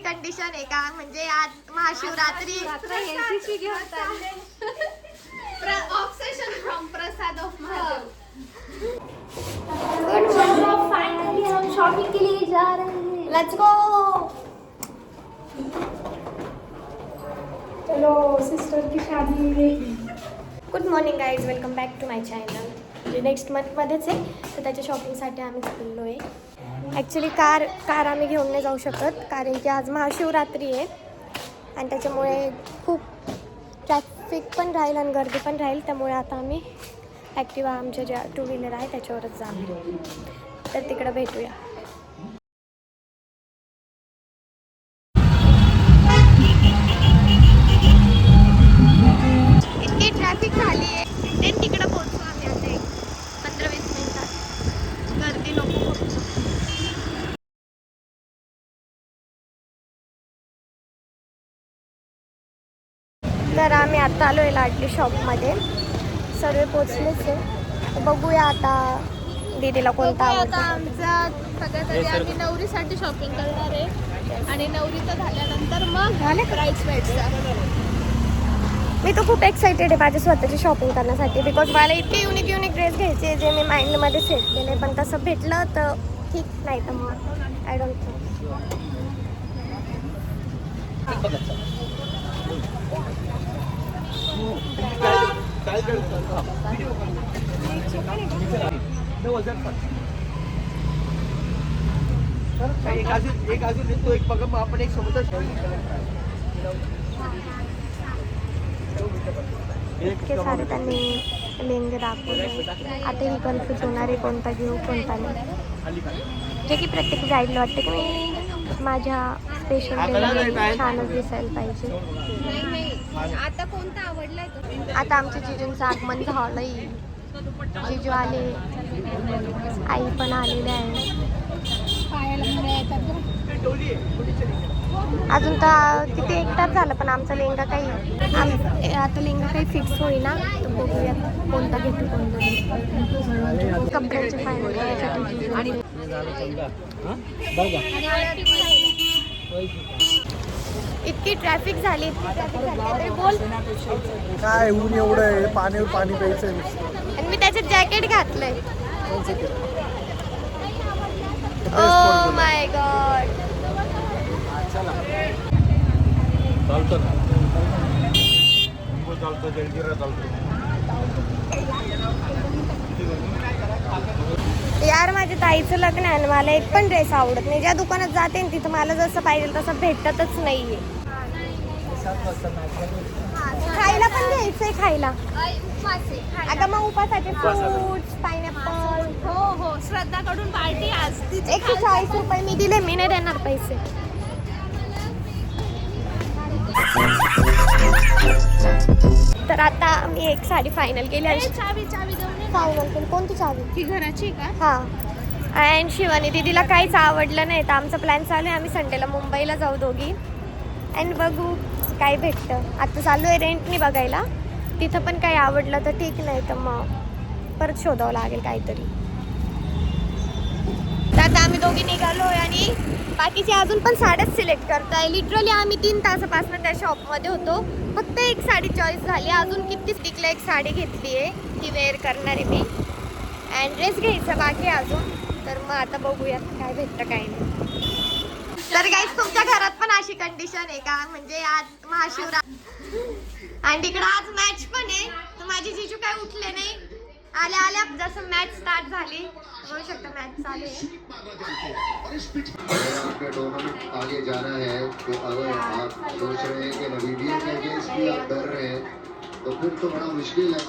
Condition आहे का, म्हणजे आज Mahashivratri obsession from prasad of Mahadev. Finally हम शॉपिंग के लिए जा रहे हैं. Let's go. चलो सिस्टर की शादी में. Good morning guys, welcome back to my channel. म्हणजे नेक्स्ट मंथमध्येच आहे, तर त्याच्या शॉपिंगसाठी आम्ही चाललो आहे. ॲक्च्युली कार आम्ही घेऊन नाही जाऊ शकत, कारण की आज महाशिवरात्री आहे आणि त्याच्यामुळे खूप ट्रॅफिक पण राहील आणि गर्दी पण राहील. त्यामुळे आता आम्ही ॲक्टिवा आमच्या ज्या टू व्हीलर आहे त्याच्यावरच जाणार, तर तिकडं भेटूया. इतकी ट्रॅफिक झाली आहे, देन तिकडं पोहोचू आम्ही आता एक 15-20 मिनिटात. गर्दी नको फक्त. तर आम्ही आता आलो आहे लाडली शॉपमध्ये, सर्व पोचलेच आहे. बघूया आता दीदीला कोणता आवडतो. आमचा सगळ्यात आधी आम्ही नवरीसाठी शॉपिंग करणार आहे आणि नवरीचं झाल्यानंतर मग झाले ब्राइड्समेड्सचा. मी तर खूप एक्सायटेड आहे माझ्या स्वतःची शॉपिंग करण्यासाठी, बिकॉज मला इतके युनिक ड्रेस घ्यायचे जे मी माइंडमध्ये सेट केले, पण तसं भेटलं तर ठीक, नाही तर मग आय डोंट नो. एक अजून देतो, एक बघा, मग आपण एक सोबत इतके सारे त्यांनी लेंगे दाखवले. आता ही कन्फ्यूज होणार आहे कोणता घेऊ कोणता नाही, जे की प्रत्येक ब्राईडला वाटतं की मी माझ्या स्पेशल डेला छानच दिसायला पाहिजे. आता कोणता आवडलाय तो? आता आमच्या जिजूंचं आगमन झालंय, जिजू आले, आई पण आलेले आहे. अजून तर किती एक तास झालं, पण आमचा लेंगा काही आता लेंगा काही फिक्स होईना, तर बघूया कोणता घेतो कोणता नाही. कपड्यांचे फायनल करायसाठी इतकी ट्रॅफिक झाली तरी बोल काय ऊन एवढं आहे, पाणी प्यायचं. आणि मी त्याच्यात जॅकेट घातलंय. Oh my God. यार माझ्या ताईचं लग्न आहे, मला एक पण ड्रेस आवडत नाही. ज्या दुकानात जाते तिथं मला जसं पाहिजे तसं भेटतच नाहीये. खायला पण घ्यायचंय, खायला. अगं मग उपासाचे फ्रूट्स, पायनॅपल. हो हो, श्रद्धाकडून पार्टी आज. 140 रुपये मी दिले, मी नाही देणार पैसे. तर आता मी एक साडी फायनल केली आणि चावी देऊन फायनल केली. कोणती चावी? ती घराची का? हां. अँड शिवानी दीदीला काहीच आवडलं नाही, तर आमचा प्लॅन चालू आहे आम्ही संडेला मुंबईला जाऊ दोघी. अँड बघू काय भेटतं. आता चालू आहे रेंटनी बघायला, तिथं पण काही आवडलं तर ठीक, नाही तर मग परत शोधावं लागेल काहीतरी. तर आता आम्ही दोघी निघालो आहे आणि बाकीचे अजून पण साड्याच सिलेक्ट करताय. लिटरली आम्ही 3 तासापासून त्या शॉपमध्ये होतो, फक्त एक साडी चॉईस झाली. अजून किती स्टिकला एक साडी घेतली आहे, ती वेअर करणार आहे मी. अँड ड्रेस घ्यायचा बाकी अजून, तर मग आता बघूयात काय भेटतं काय नाही. तर गाईज तुमच्या घरात पण अशी कंडिशन आहे का, म्हणजे आज महाशिवरात्री आणि इकडं आज मॅच पण आहे, तर माझी जिजू काय उठले नाही. आल्या जसं मॅच स्टार्ट झाली, बघू शकता मॅच चालू आहे. आगे जाना है तो अगर आप सोच रहे हैं कि नवीडिया के अगेंस्ट भी आप डर रहे हैं तो फिर तो बड़ा मुश्किल है.